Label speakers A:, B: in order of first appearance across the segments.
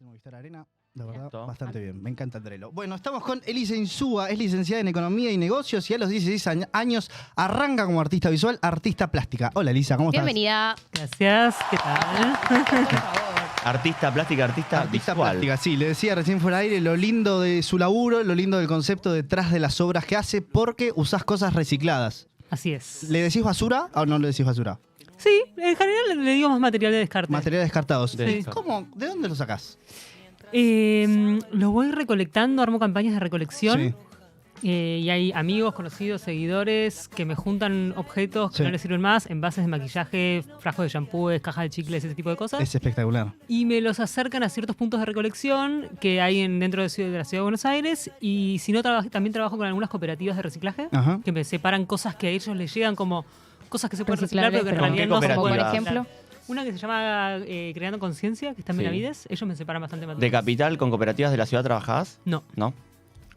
A: en Movistar Arena. La verdad,
B: Cierto.
A: bastante bien. Me encanta el Trello. Bueno, estamos con Elisa Insúa. Es licenciada en Economía y Negocios y a los 16 años arranca como artista visual, artista plástica. Hola, Elisa, ¿cómo estás?
C: Bienvenida.
D: Gracias, ¿qué tal?
B: Artista plástica, artista visual.
A: Plástica, sí. Le decía recién fuera del aire lo lindo de su laburo, lo lindo del concepto detrás de las obras que hace, porque usás cosas recicladas.
D: Así es.
A: ¿Le decís basura o no le decís basura?
D: Sí, en general le digo más material de descarte.
A: Materiales descartados.
B: Sí.
A: ¿Cómo? ¿De dónde lo sacás?
D: Los voy recolectando, armo campañas de recolección.
A: Sí.
D: Y hay amigos, conocidos, seguidores que me juntan objetos que
A: Sí.
D: no les sirven más, envases de maquillaje, frascos de shampoos, cajas de chicles, ese tipo de cosas.
A: Es espectacular.
D: Y me los acercan a ciertos puntos de de que hay dentro de la ciudad de Buenos Aires. Y si no, también trabajo con algunas cooperativas de reciclaje
A: Ajá.
D: que me separan cosas que a ellos les llegan como cosas que se pueden reciclar, pero que en
C: Reciclables,
D: realidad no se
B: como
D: pueden
B: por
D: reciclar.
C: ejemplo.
D: Una que se llama Creando Conciencia, que está en
B: Sí.
D: Benavides. Ellos me separan bastante
B: ¿De
D: materiales.
B: Capital con cooperativas de la ciudad trabajás?
D: No.
B: ¿No?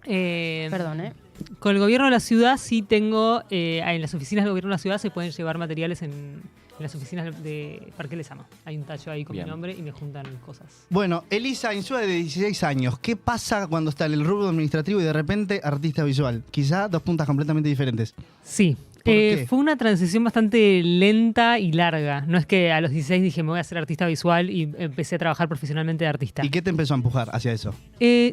C: Perdón,
D: Con el gobierno de la ciudad sí tengo, en las oficinas del gobierno de la ciudad se pueden llevar materiales en las oficinas de Parque Lezama. Hay un tacho ahí con
B: Bien.
D: mi nombre y me juntan cosas.
A: Bueno, Elisa Insúa de 16 años. ¿Qué pasa cuando está en el rubro administrativo y de repente artista visual? Quizá dos puntas completamente diferentes.
D: Sí.
A: ¿Por qué?
D: Fue una transición bastante lenta y larga. No es que a los 16 dije me voy a hacer artista visual y empecé a trabajar profesionalmente de artista.
A: ¿Y qué te empezó a empujar hacia eso?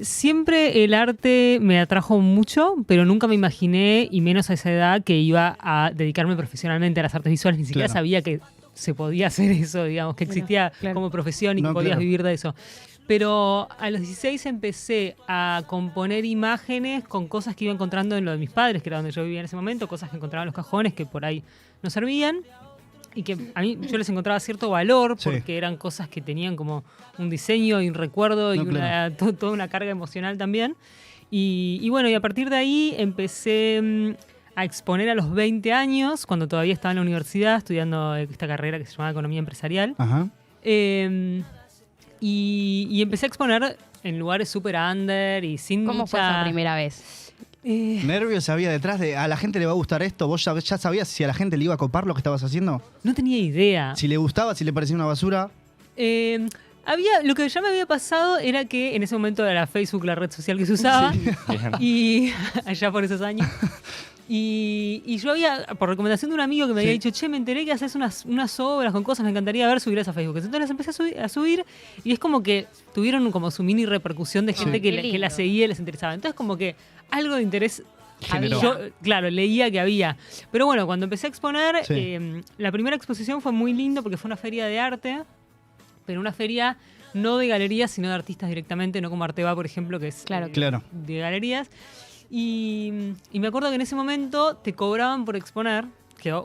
D: Siempre el arte me atrajo mucho, pero nunca me imaginé, y menos a esa edad, que iba a dedicarme profesionalmente a las artes visuales. Ni siquiera
A: Claro.
D: sabía que se podía hacer eso, digamos, que existía
C: Claro.
D: como profesión y
A: No,
D: que podías
A: claro.
D: vivir de eso. Pero a los 16 empecé a componer imágenes con cosas que iba encontrando en lo de mis padres, que era donde yo vivía en ese momento, cosas que encontraba en los cajones que por ahí no servían. Y que a mí yo les encontraba cierto valor
A: Sí.
D: porque eran cosas que tenían como un diseño y un recuerdo y
A: No, claro.
D: toda una carga emocional también. Y bueno, y a partir de ahí empecé a exponer a los 20 años, cuando todavía estaba en la universidad estudiando esta carrera que se llamaba Economía Empresarial.
A: Ajá.
D: Y empecé a exponer en lugares súper under y sin
C: ¿Cómo fue
D: mucha...
C: esa primera vez?
A: ¿Nervios había detrás de a la gente le va a gustar esto? ¿Vos ya sabías si a la gente le iba a copar lo que estabas haciendo?
D: No tenía idea.
A: Si le gustaba, si le parecía una basura.
D: Lo que ya me había pasado era que en ese momento era Facebook la red social que se usaba.
A: Sí.
B: Bien.
D: Y allá por esos años. Y yo había, por recomendación de un amigo que me había
A: Sí.
D: dicho, che, me enteré que haces unas obras con cosas, me encantaría ver, subirlas a Facebook. Entonces las empecé a subir y es como que tuvieron como su mini repercusión de gente
A: Sí.
D: que,
C: Qué
D: que la
C: lindo.
D: seguía y les interesaba. Entonces como que algo de interés
A: Generó.
D: yo, claro, leía que había. Pero bueno, cuando empecé a exponer,
A: Sí.
D: la primera exposición fue muy lindo porque fue una feria de arte, pero una feria no de galerías, sino de artistas directamente, no como Arteba, por ejemplo, que es
C: Claro.
A: Claro.
D: de galerías. Y me acuerdo que en ese momento te cobraban por exponer,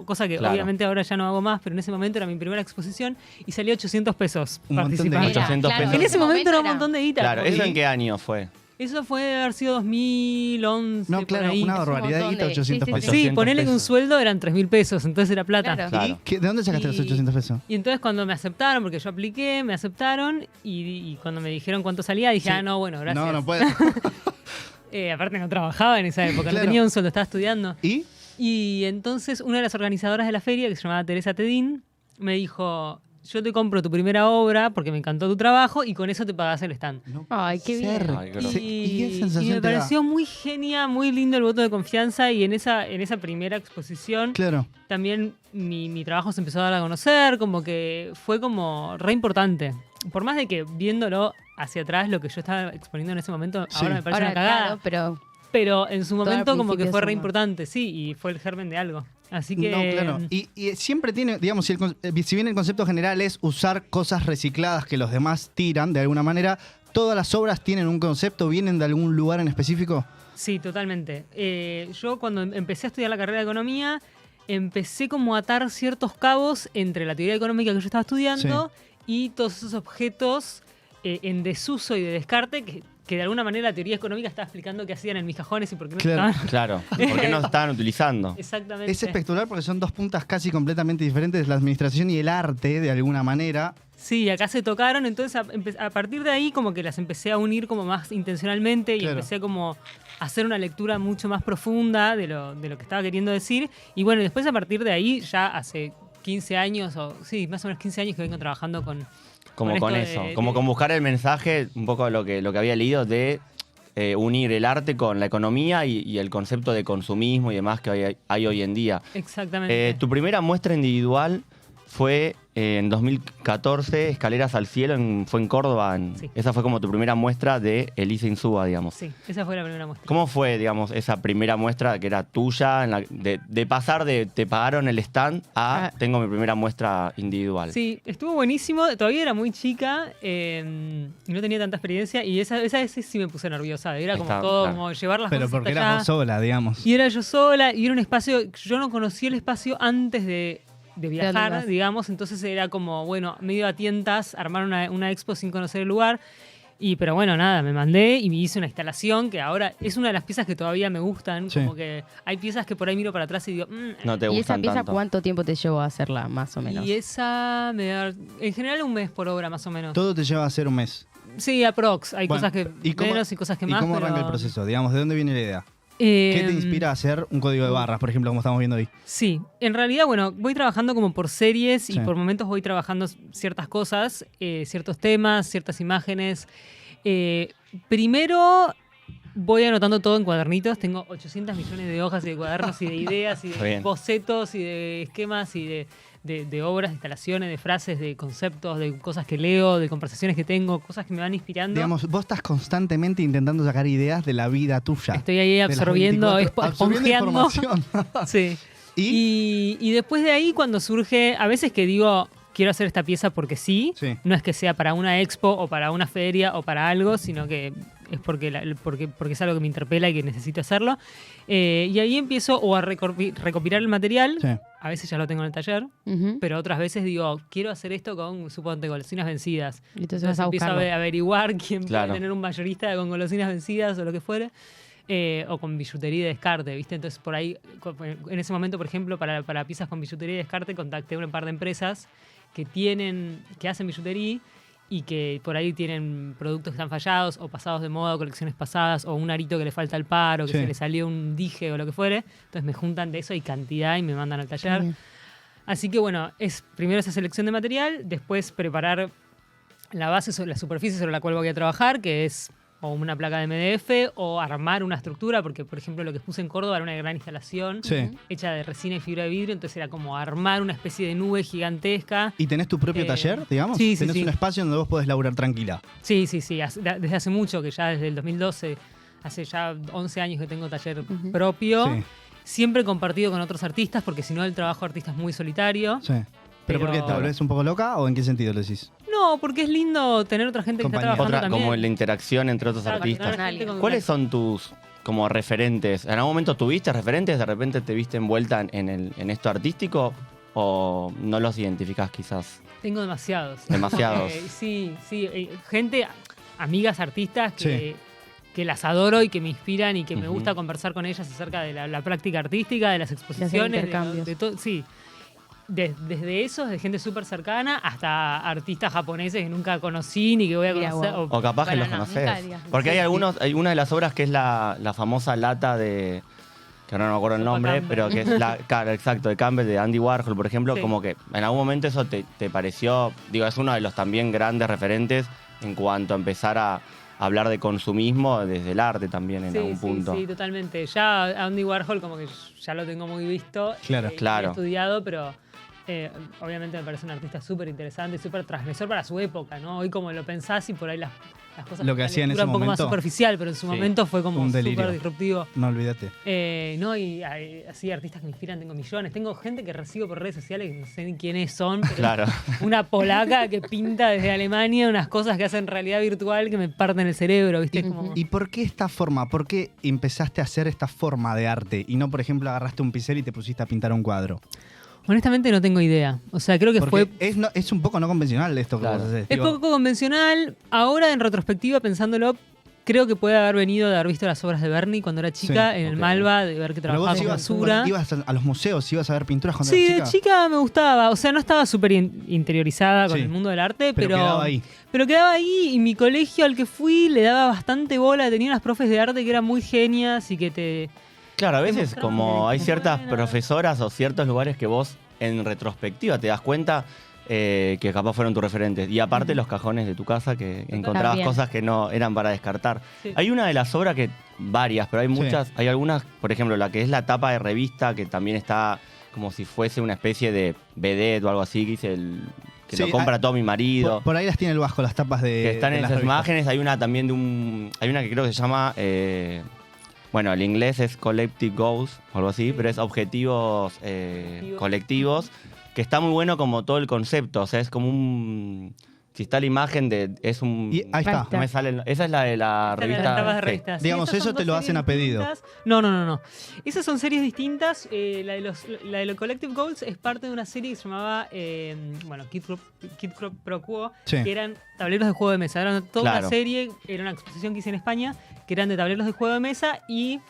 D: cosa que
B: Claro.
D: obviamente ahora ya no hago más, pero en ese momento era mi primera exposición y salía 800 pesos
A: Un montón de
D: participar.
A: guita.
B: 800
C: claro,
B: pesos.
D: En ese momento era un
C: era-
D: montón de guita.
B: Claro,
D: porque
B: ¿eso en qué año fue?
D: eso fue de haber sido 2011.
A: No,
D: por
A: claro,
D: ahí.
A: una
C: Es un
A: barbaridad de
C: montón
A: guita,
C: de-
A: 800
C: sí, sí,
A: pesos.
D: Sí,
B: 800
D: ponele que un
B: pesos.
D: sueldo eran 3.000 pesos, entonces era plata.
C: Claro.
B: Claro.
A: ¿De dónde sacaste los 800 pesos?
D: Y entonces cuando me aceptaron, porque yo apliqué, me aceptaron y cuando me dijeron cuánto salía, dije,
A: Sí.
D: no, bueno, gracias.
A: No, no puede.
D: Aparte no trabajaba en esa época,
A: Claro.
D: no tenía un sueldo, estaba estudiando.
A: ¿Y?
D: Y entonces una de las organizadoras de la feria, que se llamaba Teresa Tedín, me dijo, yo te compro tu primera obra porque me encantó tu trabajo y con eso te pagás el stand.
A: No
C: Ay, qué
A: puede
C: bien.
A: ser.
B: Ay, qué groso.
A: ¿Y qué
D: Y
A: sensación
D: me
A: te da?
D: pareció muy genial, muy lindo el voto de confianza y en esa primera exposición
A: Claro.
D: también mi trabajo se empezó a dar a conocer, como que fue como re importante. Por más de que viéndolo hacia atrás, lo que yo estaba exponiendo en ese momento,
A: Sí.
D: ahora me parece
C: Ahora,
D: una cagada.
C: claro, pero
D: Pero en su
C: Todo al
D: momento como que
C: principio
D: fue re
C: suma.
D: importante, sí, y fue el germen de algo. Así que...
A: No, claro. Y siempre tiene, digamos, si bien el concepto general es usar cosas recicladas que los demás tiran de alguna manera, ¿todas las obras tienen un concepto, vienen de algún lugar en específico?
D: Sí, totalmente. Yo cuando empecé a estudiar la carrera de economía, empecé como a atar ciertos cabos entre la teoría económica que yo estaba estudiando y todos esos objetos en desuso y de descarte que de alguna manera la teoría económica estaba explicando qué hacían en mis cajones y por qué no
A: Claro.
D: estaban.
B: Claro. ¿Por qué no se estaban utilizando?
D: Exactamente.
A: Es espectacular porque son dos puntas casi completamente diferentes, la administración y el arte, de alguna manera.
D: Sí, acá se tocaron, entonces a partir de ahí como que las empecé a unir como más intencionalmente y
A: Claro.
D: empecé a como a hacer una lectura mucho más profunda de lo que estaba queriendo decir. Y bueno, después a partir de ahí, ya hace 15 años, o sí, más o menos 15 años que vengo trabajando con
B: Como
D: esto
B: con
D: de-
B: eso. Como con buscar el mensaje, un poco lo que había leído de unir el arte con la economía y el concepto de consumismo y demás que hay hoy en día.
D: Exactamente.
B: Tu primera muestra individual fue en 2014, Escaleras al Cielo, fue en Córdoba.
D: Sí.
B: Esa fue como tu primera muestra de Elisa Insúa, digamos.
D: Sí, esa fue la primera muestra.
B: ¿Cómo fue, digamos, esa primera muestra que era tuya, de pasar de te pagaron el stand a tengo mi primera muestra individual?
D: Sí, estuvo buenísimo. Todavía era muy chica y no tenía tanta experiencia. Y esa vez sí me puse nerviosa. Era como
B: Está,
D: todo,
B: claro.
D: como llevar las
A: Pero
D: cosas
A: porque
D: hasta
A: eras
D: allá.
A: vos sola, digamos.
D: Y era yo sola, y era un espacio, yo no conocía el espacio antes de
C: dónde
D: viajar,
C: ibas?
D: digamos, entonces era como, bueno, medio a tientas, armar una expo sin conocer el lugar. Pero bueno, nada, me mandé y me hice una instalación que ahora es una de las piezas que todavía me gustan.
A: Sí.
D: Como que hay piezas que por ahí miro para atrás y digo,
B: No te
C: ¿Y esa
B: gustan
C: pieza
B: tanto.
C: cuánto tiempo te llevó a hacerla, más o menos?
D: y esa me da, en general un mes por obra más o menos.
A: Todo te lleva a hacer un mes.
D: Sí, aprox. Hay
A: Bueno,
D: cosas que menos y cosas que más.
A: ¿Y cómo arranca
D: pero-
A: el proceso? Digamos, ¿de dónde viene la idea? ¿Qué te inspira a hacer un código de barras, por ejemplo, como estamos viendo hoy?
D: Sí, en realidad, bueno, voy trabajando como por series y
A: Sí.
D: por momentos voy trabajando ciertas cosas, ciertos temas, ciertas imágenes. Primero voy anotando todo en cuadernitos. Tengo 800 millones de hojas y de cuadernos y de ideas y
B: Está
D: de
B: bien.
D: bocetos y de esquemas y de obras, de instalaciones, de frases, de conceptos, de cosas que leo, de conversaciones que tengo, cosas que me van inspirando.
A: Digamos, vos estás constantemente intentando sacar ideas de la vida tuya.
D: Estoy ahí
A: De las
D: absorbiendo,
A: 24 absorbiendo
D: esponjeando.
A: información.
D: Sí.
A: ¿Y?
D: Y después de ahí, cuando surge, a veces que digo, quiero hacer esta pieza porque sí,
A: Sí.
D: no es que sea para una expo o para una feria o para algo, sino que es porque es algo que me interpela y que necesito hacerlo. Y ahí empiezo o a recopilar el material,
A: Sí.
D: a veces ya lo tengo en el taller,
C: Ujú.
D: pero otras veces digo, quiero hacer esto con, suponte, golosinas vencidas.
C: Y entonces vas a
D: empiezo
C: buscarlo.
D: averiguar quién
B: Claro.
D: puede tener un mayorista con golosinas vencidas o lo que fuere. O con billutería de descarte, ¿viste? Entonces, por ahí, en ese momento, por ejemplo, para piezas con billutería de descarte, contacté a un par de empresas que hacen billutería y que por ahí tienen productos que están fallados o pasados de moda o colecciones pasadas o un arito que le falta al par o que
A: Sí.
D: se le salió un dije o lo que fuere. Entonces me juntan de eso y cantidad y me mandan al taller.
C: Bien.
D: Así que bueno, es primero esa selección de material, después preparar la base, la superficie sobre la cual voy a trabajar, que es o una placa de MDF o armar una estructura, porque por ejemplo lo que puse en Córdoba era una gran instalación
A: Sí.
D: hecha de resina y fibra de vidrio, entonces era como armar una especie de nube gigantesca.
A: ¿Y tenés tu propio taller, digamos?
D: sí, sí,
A: ¿Tenés
D: sí.
A: un espacio donde vos podés laburar tranquila?
D: Sí, desde hace mucho, que ya desde el 2012, hace ya 11 años que tengo taller propio.
A: Sí.
D: Siempre compartido con otros artistas, porque si no el trabajo de artista es muy solitario.
A: Sí. ¿Pero por qué? ¿Te volvés un poco loca o en qué sentido lo decís?
D: No, porque es lindo tener otra gente que está
A: Compañía.
D: trabajando
B: Otra,
D: también.
B: como la interacción entre otros
D: Claro,
B: artistas.
D: tener gente con-
B: ¿Cuáles son tus como referentes? ¿En algún momento tuviste referentes? ¿De repente te viste envuelta en esto artístico? ¿O no los identificás quizás?
D: Tengo demasiados.
B: Demasiados.
D: Sí, gente, amigas artistas que las adoro y que me inspiran y que me
B: Ujú.
D: gusta conversar con ellas acerca de la práctica artística, de las exposiciones,
C: intercambios.
D: de todo. Sí. Desde esos, de gente súper cercana, hasta artistas japoneses que nunca conocí ni que voy a
C: Mira,
D: conocer.
C: guau.
B: O capaz
C: Bueno,
B: que los
C: no,
B: conocés.
C: nunca digas.
B: Porque hay
C: Sí.
B: hay una de las obras que es la famosa lata de. Que ahora no me acuerdo el
D: Sopa
B: nombre,
D: Campbell.
B: pero que es claro, exacto, de Campbell, de Andy Warhol, por ejemplo,
D: Sí.
B: como que en algún momento eso te pareció, digo, es uno de los también grandes referentes en cuanto a empezar a hablar de consumismo desde el arte también en algún punto.
D: Sí, totalmente. Ya a Andy Warhol como que ya lo tengo muy visto.
A: Claro.
D: Y
B: Claro.
D: he estudiado, pero obviamente me parece un artista súper interesante y súper transgresor para su época, ¿no? Hoy como lo pensás y por ahí las cosas...
A: Lo que
D: la
A: hacía en
D: lectura
A: ese
D: un poco más
A: momento.
D: superficial, pero en su
B: Sí.
D: momento fue como
A: Un delirio.
D: súper disruptivo.
A: No olvídate.
D: No, y así artistas que me inspiran, tengo millones. Tengo gente que recibo por redes sociales que no sé ni quiénes son, pero
B: Claro.
D: una polaca que pinta desde Alemania unas cosas que hacen realidad virtual que me parten el cerebro, ¿viste? Es como...
A: ¿Y por qué esta forma? ¿Por qué empezaste a hacer esta forma de arte y no, por ejemplo, agarraste un pincel y te pusiste a pintar un cuadro?
D: Honestamente no tengo idea. O sea, creo que
A: Porque
D: fue...
A: es un poco no convencional esto que
B: Claro.
A: vos haces.
D: Es
A: Digo,
D: poco convencional. Ahora, en retrospectiva, pensándolo, creo que puede haber venido de haber visto las obras de Bernie cuando era chica,
A: Sí,
D: en el
B: ok.
D: Malva, de ver que
A: pero
D: trabajaba
A: vos
D: con
A: ibas,
D: basura.
A: ibas a los museos, ibas a ver pinturas cuando
D: Sí,
A: eras
D: de chica me gustaba. O sea, no estaba súper interiorizada con
A: Sí.
D: el mundo del arte,
A: Pero quedaba ahí.
D: Pero quedaba ahí y mi colegio al que fui le daba bastante bola. Tenía unas profes de arte que eran muy genias y que te...
B: Claro, a veces
D: mostraban
B: como hay
D: que
B: ciertas
D: buena.
B: profesoras o ciertos lugares que vos en retrospectiva te das cuenta que capaz fueron tus referentes. Y aparte los cajones de tu casa, que encontrabas
C: También.
B: cosas que no eran para descartar.
D: Sí.
B: Hay una de las obras que, varias, pero hay muchas, hay algunas, por ejemplo, la que es la tapa de revista, que también está como si fuese una especie de vedette o algo así, que dice que
A: Sí,
B: lo compra todo mi marido.
A: Por ahí las tiene el Vasco, las tapas de.
B: Que están
A: de
B: en
A: las
B: esas
A: revistas.
B: imágenes. Hay una también hay una que creo que se llama, bueno, el inglés es Collective Goals o algo así, pero es objetivos colectivos, que está muy bueno como todo el concepto. O sea, es como un... Si está la imagen es un...
A: Y ahí está.
B: No me sale esa es la de la
D: Esta es la de
B: revista.
D: las tapas de
B: sí.
D: revistas. Sí,
A: Digamos,
D: estas son
A: eso te
D: dos
A: lo
D: series
A: hacen a pedido.
D: distintas. No. Esas son series distintas. La de los Collective Goals es parte de una serie que se llamaba Kid Pro Quo,
A: Sí.
D: que eran tableros de juego de mesa. Era toda
B: Claro.
D: una serie, era una exposición que hice en España, que eran de tableros de juego de mesa y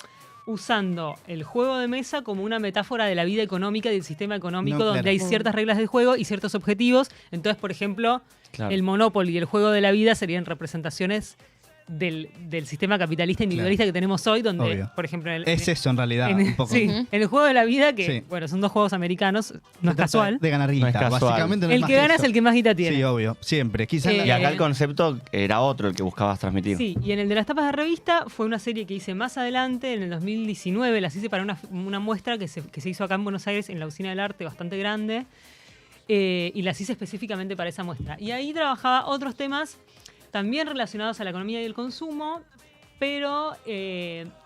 D: usando el juego de mesa como una metáfora de la vida económica y del sistema económico,
A: No,
D: donde
A: claro.
D: hay ciertas reglas del juego y ciertos objetivos. Entonces, por ejemplo,
B: Claro.
D: el Monopoly y el juego de la vida serían representaciones del sistema capitalista individualista que tenemos hoy, donde,
A: Obvio.
D: por ejemplo,
A: Es eso en realidad,
D: en-
A: un poco.
D: sí, en el juego de la vida, que
A: Sí.
D: bueno, son dos juegos americanos, no
A: Se
D: es
A: trata
D: casual.
A: De ganar
B: No
A: guita,
B: es casual.
A: básicamente. No es
D: El
A: más
D: que gana es
A: eso.
D: el que más guita tiene.
A: Sí, obvio, siempre. Quizás
D: Eh,
B: Y acá el concepto era otro el que buscabas transmitir.
D: Sí, y en el de las tapas de revista fue una serie que hice más adelante, en el 2019, las hice para una muestra que se hizo acá en Buenos Aires, en la Usina del Arte, bastante grande, y las hice específicamente para esa muestra. Y ahí trabajaba otros temas también relacionados a la economía y el consumo, pero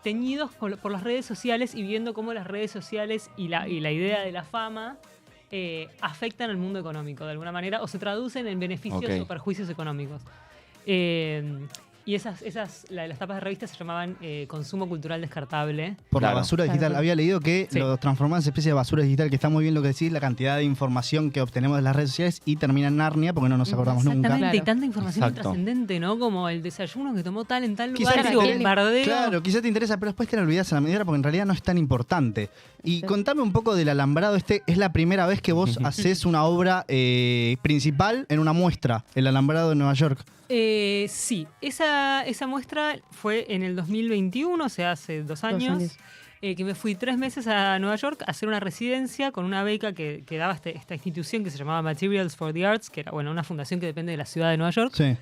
D: teñidos por las redes sociales y viendo cómo las redes sociales y la idea de la fama afectan al mundo económico de alguna manera o se traducen en beneficios
B: Ok.
D: o perjuicios económicos. Y la de las tapas de revistas se llamaban Consumo Cultural Descartable.
A: por la
B: Claro.
A: basura digital.
C: Claro.
A: Había leído que
D: Sí.
A: lo transformaban en especie de basura digital, que está muy bien lo que decís, la cantidad de información que obtenemos de las redes sociales y termina en Narnia porque no nos acordamos nunca.
D: Exactamente, y
C: Claro.
D: tanta información
B: Exacto.
D: trascendente, ¿no? Como el desayuno que tomó tal en tal
A: Quizás
D: lugar,
A: te
D: ese
A: interesa-
D: bombardeo.
A: Claro, quizás te interesa, pero después te lo olvidas a la medida porque en realidad no es tan importante. Y contame un poco del alambrado este. Es la primera vez que vos haces una obra principal en una muestra, el alambrado de Nueva York.
D: Sí, esa muestra fue en el 2021, o sea, hace 2 años.
C: años.
D: Que me fui 3 meses a Nueva York a hacer una residencia con una beca que daba esta institución que se llamaba Materials for the Arts, que era una fundación que depende de la ciudad de Nueva York,
A: Sí.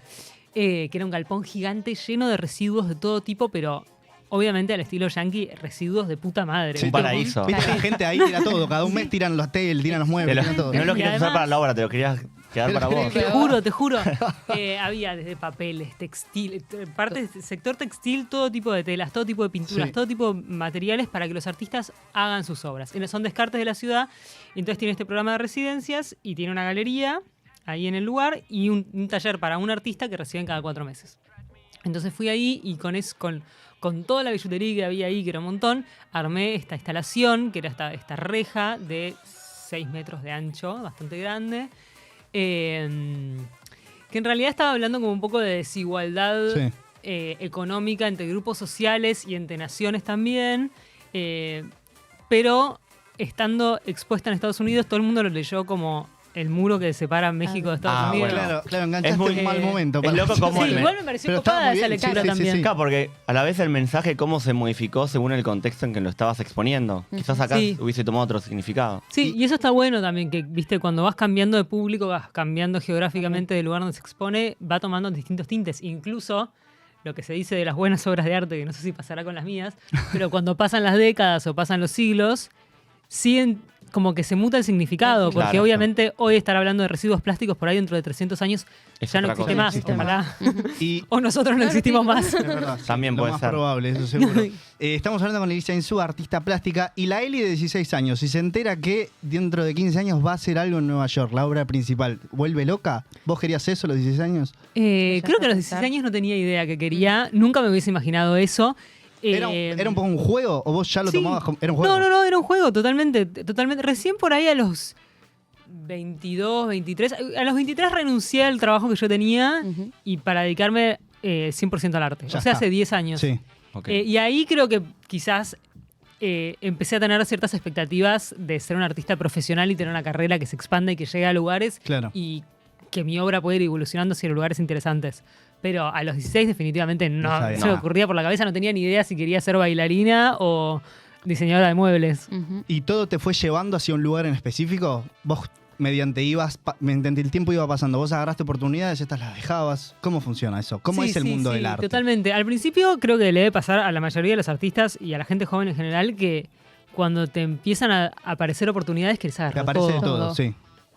D: que era un galpón gigante lleno de residuos de todo tipo, pero obviamente al estilo yankee, residuos de puta madre.
A: Sí,
B: Un paraíso.
A: Viste que la gente ahí tira todo. Cada un mes tiran los tel, tiran los muebles, tiran todo.
B: No lo
D: Y
B: querías usar
D: además-
B: para la obra, te lo querías quedar para vos.
D: Te juro. Había desde papeles, textil, sector textil, todo tipo de telas, todo tipo de pinturas,
A: Sí.
D: todo tipo de materiales para que los artistas hagan sus obras. Son descartes de la ciudad, y entonces tiene este programa de residencias y tiene una galería ahí en el lugar y un taller para un artista que reciben cada 4 meses. Entonces fui ahí y con toda la billutería que había ahí, que era un montón, armé esta instalación, que era esta reja de 6 metros de ancho, bastante grande, que en realidad estaba hablando como un poco de desigualdad
A: Sí.
D: económica entre grupos sociales y entre naciones también, pero estando expuesta en Estados Unidos, todo el mundo lo leyó como el muro que separa México de Estados
B: Ah,
D: Unidos.
B: bueno.
A: Claro, enganchaste
B: Es muy-
A: un mal momento.
B: es loco cómo
D: Sí,
B: el-
D: igual me pareció
A: Pero estaba
D: copada
A: muy
D: esa
A: bien, sí,
D: lectura
A: sí, sí,
D: también.
A: sí.
B: Claro, porque a la vez el mensaje cómo se modificó según el contexto en que lo estabas exponiendo. Quizás acá
D: Sí.
B: hubiese tomado otro significado.
D: Sí, y eso está bueno también, que viste, cuando vas cambiando de público, vas cambiando geográficamente del lugar donde se expone, va tomando distintos tintes. Incluso lo que se dice de las buenas obras de arte, que no sé si pasará con las mías, pero cuando pasan las décadas o pasan los siglos, siguen como que se muta el significado, porque
B: Claro.
D: obviamente hoy estar hablando de residuos plásticos por ahí dentro de 300 años
B: Es
D: ya no
B: otra
D: existe
B: cosa.
D: más,
A: No existe
D: ojalá.
A: Y
D: O nosotros no existimos más.
A: es verdad, sí,
B: También
A: lo
B: puede
A: más
B: ser.
A: probable, eso seguro. Estamos hablando con Elisa Insúa, artista plástica, y la Eli de 16 años. Si se entera que dentro de 15 años va a hacer algo en Nueva York, la obra principal, ¿vuelve loca? ¿Vos querías eso a los 16 años?
D: Creo que a los 16 años no tenía idea que quería, nunca me hubiese imaginado eso.
A: ¿Era un poco un juego o vos ya lo
D: Sí.
A: tomabas como... Era un juego.
D: No, era un juego, totalmente. Recién por ahí a los 22, 23. A los 23 renuncié al trabajo que yo tenía
C: Ujú.
D: y para dedicarme 100% al arte.
A: Ya
D: o sea,
A: está.
D: hace 10 años.
A: Sí.
B: Ok.
D: Y ahí creo que quizás empecé a tener ciertas expectativas de ser un artista profesional y tener una carrera que se expanda y que llegue a lugares
A: Claro.
D: y que mi obra pueda ir evolucionando hacia lugares interesantes. Pero a los 16 definitivamente
A: No
D: no,
A: sabía.
D: se me
B: No.
D: ocurría por la cabeza, no tenía ni idea si quería ser bailarina o diseñadora de muebles.
C: Ujú.
A: ¿Y todo te fue llevando hacia un lugar en específico? ¿Vos mediante el tiempo iba pasando, vos agarraste oportunidades, estas las dejabas. ¿Cómo funciona eso? ¿Cómo
D: Sí,
A: es el
D: sí,
A: mundo
D: sí,
A: del arte?
D: Totalmente. Al principio creo que le debe pasar a la mayoría de los artistas y a la gente joven en general que cuando te empiezan a aparecer oportunidades querés
A: Que
D: agarrar
A: aparece de
D: todo.
A: todo, sí.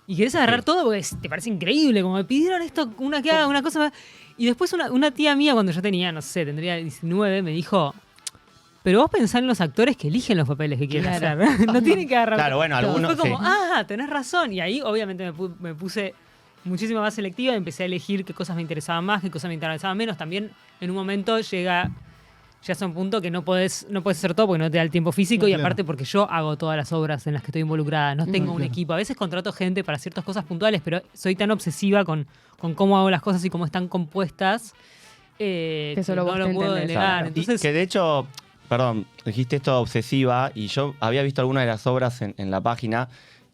D: Y querés agarrar
B: Sí.
D: todo porque te parece increíble, como me pidieron esto, una que haga una cosa. Y después una tía mía cuando yo tenía, no sé, tendría 19, me dijo, pero vos pensá en los actores que eligen los papeles que quieren
C: Claro.
D: hacer. No tienen que agarrar
B: Claro, bueno,
D: todo.
B: algunos
D: Y fue como,
B: sí.
D: tenés razón. Y ahí obviamente me puse muchísimo más selectiva y empecé a elegir qué cosas me interesaban más, qué cosas me interesaban menos. También en un momento llegas a un punto que no podés hacer todo porque no te da el tiempo físico
A: No,
D: y
A: claro.
D: aparte porque yo hago todas las obras en las que estoy involucrada. No tengo un
A: claro.
D: equipo. A veces contrato gente para ciertas cosas puntuales, pero soy tan obsesiva con cómo hago las cosas y cómo están compuestas que
C: solo
D: no
C: vos
D: lo
C: te
D: puedo
C: entendés.
D: delegar.
B: Claro. Y
D: Entonces,
B: que de hecho, perdón, dijiste esto obsesiva y yo había visto algunas de las obras en la página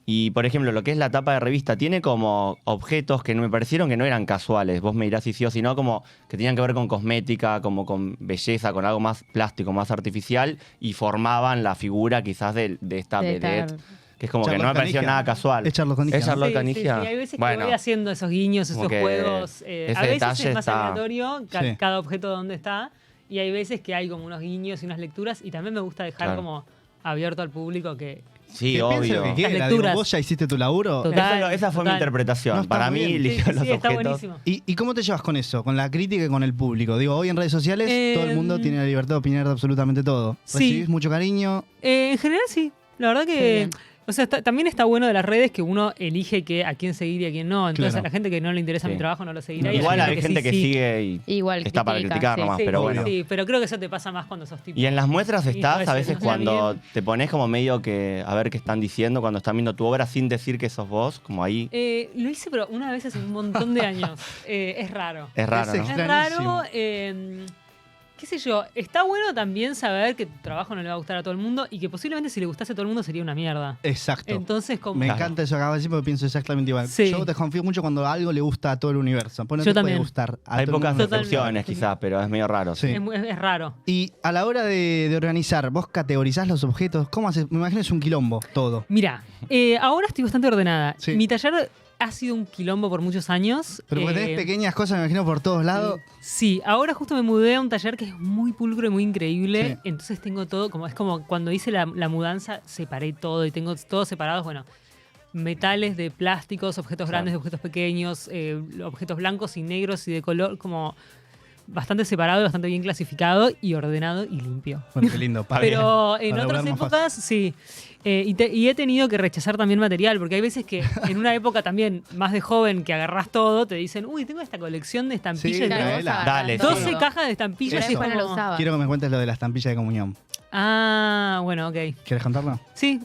B: y, por ejemplo, lo que es la tapa de revista tiene como objetos que me parecieron que no eran casuales, vos me dirás si sí o si no, como que tenían que ver con cosmética, como con belleza, con algo más plástico, más artificial y formaban la figura quizás de esta
C: De
B: vedette,
C: estar-
B: que es como que
A: Charlotte
B: no me pareció
A: Canigia.
B: nada casual.
A: Es Charlotte Canigia,
B: ¿Es
A: ¿no?
B: Charlotte
D: sí,
B: Canigia?
D: sí, hay veces que
B: Bueno,
D: voy haciendo esos guiños,
B: como
D: esos
B: que
D: juegos.
B: ese
D: A veces
B: detalle
D: es más
B: está-
D: aleatorio
A: Sí.
D: cada objeto donde está. Y hay veces que hay como unos guiños y unas lecturas. Y también me gusta dejar
B: Claro.
D: como abierto al público que...
B: sí,
A: Que piense
B: obvio.
A: lo que
D: Las
A: quiera, digo,
D: lecturas.
A: vos ya hiciste tu laburo.
D: Total.
B: Esa fue mi
D: total.
B: interpretación.
A: No, está
B: Para
A: muy
B: mí,
A: bien.
D: Sí,
B: eligió
D: sí,
B: los
D: sí, está
B: objetos.
D: buenísimo.
A: ¿Y cómo te llevas con eso? Con la crítica y con el público. Digo, hoy en redes sociales todo el mundo tiene la libertad de opinar de absolutamente todo.
D: Sí.
A: ¿Recibís mucho cariño?
D: En general sí. La verdad
C: Qué
D: que...
C: bien.
D: O sea, también está bueno de las redes que uno elige a quién seguir y a quién no. Entonces
A: Claro.
D: a la gente que no le interesa
B: Sí.
D: mi trabajo no lo seguirá. y a la
B: Igual hay gente que
D: sí.
B: sigue y
C: Igual
B: está para
C: critica,
B: criticar
C: sí,
B: nomás,
D: Sí,
B: pero
D: sí,
B: bueno.
D: sí, pero creo que eso te pasa más cuando sos tipo...
B: Y en las muestras
D: Sí,
B: estás
D: a
B: a
D: veces
B: veces
D: no está
B: cuando
D: bien.
B: te pones como medio que a ver qué están diciendo cuando están viendo tu obra sin decir que sos vos, como ahí.
D: Lo hice, pero una vez hace un montón de años. Es raro.
B: Es raro,
A: Es
B: ¿no?
D: Es
A: extrañísimo.
D: raro. Qué sé yo. Está bueno también saber que tu trabajo no le va a gustar a todo el mundo y que posiblemente si le gustase a todo el mundo sería una mierda.
A: Exacto.
D: Entonces, como...
A: Me
B: Claro.
A: encanta eso que acabas de decir porque pienso exactamente igual.
D: Sí.
A: Yo desconfío mucho cuando algo le gusta a todo el universo. Pues no
D: Yo
A: te puede
D: también.
A: gustar a
B: Hay
A: todo el
B: pocas
A: mundo.
D: Totalmente.
B: excepciones quizás, pero es medio raro.
A: Sí.
D: Es raro.
A: Y a la hora de organizar, ¿vos categorizás los objetos? ¿Cómo haces? Me imagino es un quilombo todo.
D: Mira, ahora estoy bastante ordenada.
A: Sí.
D: Mi taller ha sido un quilombo por muchos años.
A: Pero porque tenés pequeñas cosas, me imagino, por todos lados.
D: Sí, ahora justo me mudé a un taller que es muy pulcro y muy increíble.
A: Sí.
D: Entonces tengo todo, es como cuando hice la mudanza, separé todo y tengo todo separados. Bueno, metales de plásticos, objetos
B: Claro.
D: grandes, de objetos pequeños, objetos blancos y negros y de color, como bastante separado y bastante bien clasificado y ordenado y limpio.
A: Bueno, qué lindo. para-
D: Pero en
A: para
D: otras
A: laburar más
D: épocas, sí. Y he tenido que rechazar también material, porque hay veces que en una época también más de joven que agarrás todo, te dicen, uy, tengo esta colección de estampillas.
A: Sí,
D: y
C: Claro,
D: tengo
C: vos
A: Dale,
C: agarrás
D: 12
C: todo.
D: cajas de estampillas.
A: Eso.
D: y es
C: Después no lo
D: como-
C: usaba.
A: Quiero que me cuentes lo de la estampilla de comunión.
D: Ah, bueno, ok.
A: ¿Quieres contarlo?
D: Sí.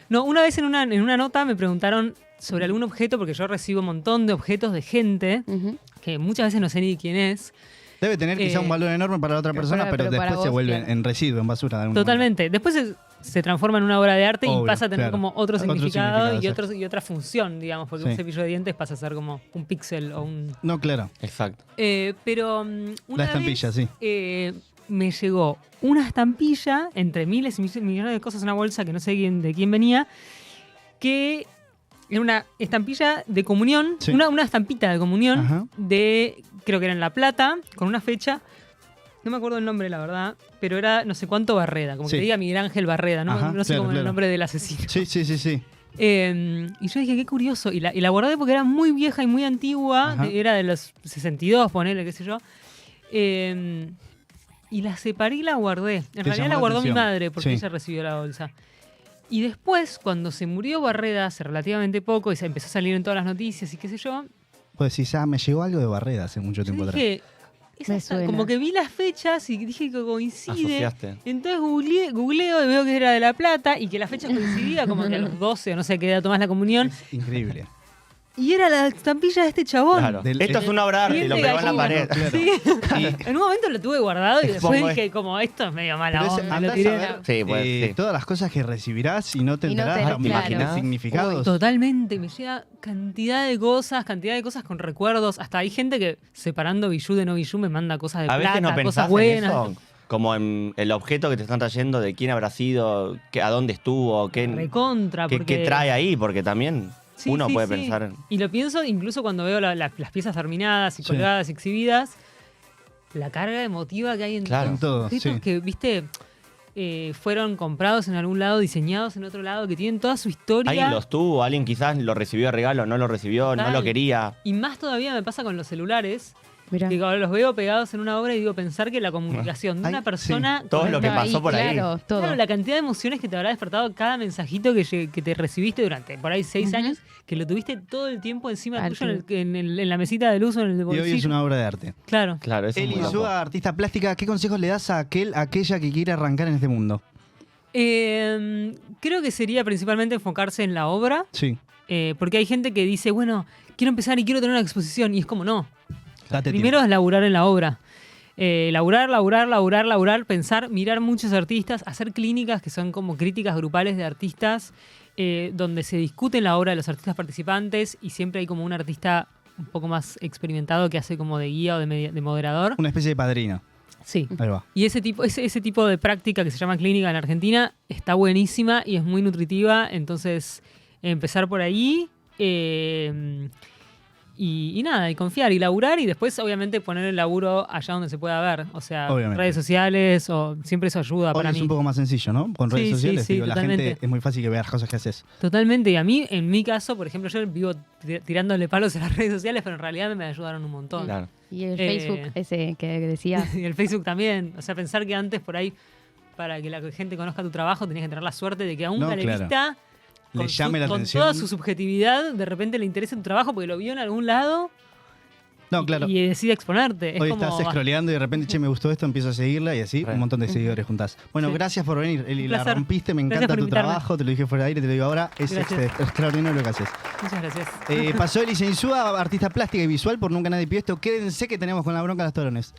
D: No, una vez en una nota me preguntaron sobre algún objeto, porque yo recibo un montón de objetos de gente,
C: Ujú.
D: que muchas veces no sé ni quién es.
A: Debe tener quizá un valor enorme para la otra persona, pero
C: pero para
A: después se
C: vos,
A: vuelve
C: claro.
A: en residuo, en basura. de algún
D: Totalmente. Después se transforma en una obra de arte y
A: Obvio,
D: pasa a tener
A: claro.
D: como otro
A: Otro
D: significado
A: significado,
D: y otra función, digamos, porque
A: Sí.
D: un cepillo de dientes pasa a ser como un píxel o un...
A: momento. No, claro.
B: Exacto.
D: Pero una
A: La estampilla,
D: vez,
A: sí.
D: me llegó una estampilla entre miles y millones de cosas en una bolsa que no sé de quién venía, que era una estampilla de comunión,
A: Sí.
D: una estampita de comunión
A: Ajá.
D: creo que era en La Plata, con una fecha, no me acuerdo el nombre, la verdad, pero era no sé cuánto Barreda, como
A: Sí.
D: que diga Miguel Ángel Barreda, no,
A: Ajá,
D: no sé
A: claro,
D: cómo era el
A: claro.
D: nombre del asesino.
A: Sí, sí, sí, sí.
D: Y yo dije, qué curioso. Y la guardé porque era muy vieja y muy antigua.
A: Ajá.
D: Era de los 62, ponele, qué sé yo. Y la separé y la guardé. En realidad
A: llamó
D: la
A: la
D: guardó mi
A: atención.
D: madre porque
A: Sí.
D: ella recibió la bolsa. Y después, cuando se murió Barreda hace relativamente poco y se empezó a salir en todas las noticias y qué sé yo,
A: Pues decís, me llegó algo de Barreda hace mucho
D: yo
A: tiempo atrás.
D: dije,
C: Me suena.
D: como que vi las fechas y dije que coincide.
B: Asociaste.
D: Entonces googleo y veo que era de La Plata y que la fecha coincidía como que a los 12 o no sé qué edad tomás la comunión.
A: Increíble.
D: Y era la estampilla de este chabón.
B: Claro.
A: Del-
B: Esto es una obra de arte y
D: Bien
B: lo
D: de
B: pegó en la
D: gallina,
B: pared.
A: Claro.
D: Sí. En un momento lo tuve guardado y después
B: Pongo
D: dije como esto es medio mala
A: Pero es-
D: onda. Lo
A: andás a
D: tiré.
A: ver
B: Sí, pues, sí.
A: todas las cosas que recibirás y no te
C: Y no
A: enterás
C: te-
A: también
C: claro.
A: de significados.
D: Totalmente, me llega cantidad de cosas con recuerdos. Hasta hay gente que separando bijú de no bijú me manda cosas de
B: A veces
D: plata,
B: no
D: cosas
B: pensás en
D: buenas.
B: eso, como en el objeto que te están trayendo, de quién habrá sido, a dónde estuvo, qué
D: Recontra,
B: qué
D: porque
B: trae ahí, porque también
D: Sí,
B: uno
D: sí,
B: puede
D: sí.
B: pensar en...
D: Y lo pienso incluso cuando veo las piezas terminadas y
A: Sí.
D: colgadas, exhibidas, la carga emotiva que hay en
B: Claro.
A: En todo,
D: objetos
A: sí.
D: que, viste, fueron comprados en algún lado, diseñados en otro lado, que tienen toda su historia.
B: Alguien los tuvo, alguien quizás lo recibió de regalo, no lo recibió, no
D: Total.
B: lo quería.
D: Y más todavía me pasa con los celulares,
C: Mirá.
D: que cuando los veo pegados en una obra y digo pensar que la comunicación de
A: Ay,
D: una
A: sí.
D: persona...
B: Todo
D: con
B: lo que
C: Estaba
B: pasó por ahí.
C: Claro, todo.
D: Claro, la cantidad de emociones que te habrá despertado cada mensajito que te recibiste durante por ahí 6
C: Ujú.
D: años, que lo tuviste todo el tiempo encima
C: Al
D: tuyo en la mesita de luz o en el
A: Y
D: bolsillo.
A: hoy es una obra de arte.
D: Claro.
B: Claro, eso es
A: Eli
B: muy loco.
A: Insúa, artista plástica, ¿qué consejos le das a aquella que quiere arrancar en este mundo?
D: Creo que sería principalmente enfocarse en la obra,
A: Sí,
D: porque hay gente que dice, bueno, quiero empezar y quiero tener una exposición, y es como no.
A: date
D: Primero es laburar en la obra. Laburar, pensar, mirar muchos artistas, hacer clínicas que son como críticas grupales de artistas, donde se discute la obra de los artistas participantes y siempre hay como un artista un poco más experimentado que hace como de guía o de moderador.
A: una especie de padrino.
D: Sí.
A: Ahí va.
D: Y ese tipo de práctica que se llama clínica en Argentina está buenísima y es muy nutritiva. Entonces, empezar por ahí y nada, y confiar y laburar y después, obviamente, poner el laburo allá donde se pueda ver. O sea,
A: Obviamente.
D: redes sociales o siempre eso ayuda
A: Hoy
D: para
A: es
D: mí.
A: un poco más sencillo, ¿no? Con redes
D: Sí, sí,
A: sociales.
D: sí,
A: Digo, la
D: totalmente.
A: gente es muy fácil que vea las cosas que haces.
D: Totalmente. Y a mí, en mi caso, por ejemplo, yo vivo tirándole palos a las redes sociales, pero en realidad me ayudaron un montón.
B: Claro.
C: Y el
D: Eh,
C: Facebook ese que decía.
D: Y el Facebook también. O sea, pensar que antes por ahí, para que la gente conozca tu trabajo, tenías que tener la suerte de que a un
A: No,
D: galerista
A: Le llame la
D: con
A: atención.
D: toda su subjetividad, de repente le interesa tu trabajo porque lo vio en algún lado
A: No, claro.
D: y decide exponerte.
A: Hoy
D: es como,
A: estás scrolleando y de repente, che, me gustó esto, empiezo a seguirla y así
B: Re.
A: un montón de seguidores juntás. Bueno,
D: Sí.
A: gracias por venir, Eli.
D: Un
A: La
D: placer.
A: rompiste, me
D: Gracias
A: encanta
D: por
A: tu
D: invitarme.
A: trabajo, te lo dije fuera de aire, te lo digo ahora. Es
D: Gracias.
A: extraordinario lo que haces.
D: Muchas gracias.
A: Pasó Eli Insúa, artista plástica y visual, por Nunca Nadie Pidió Esto. Quédense que tenemos con la bronca de los torones.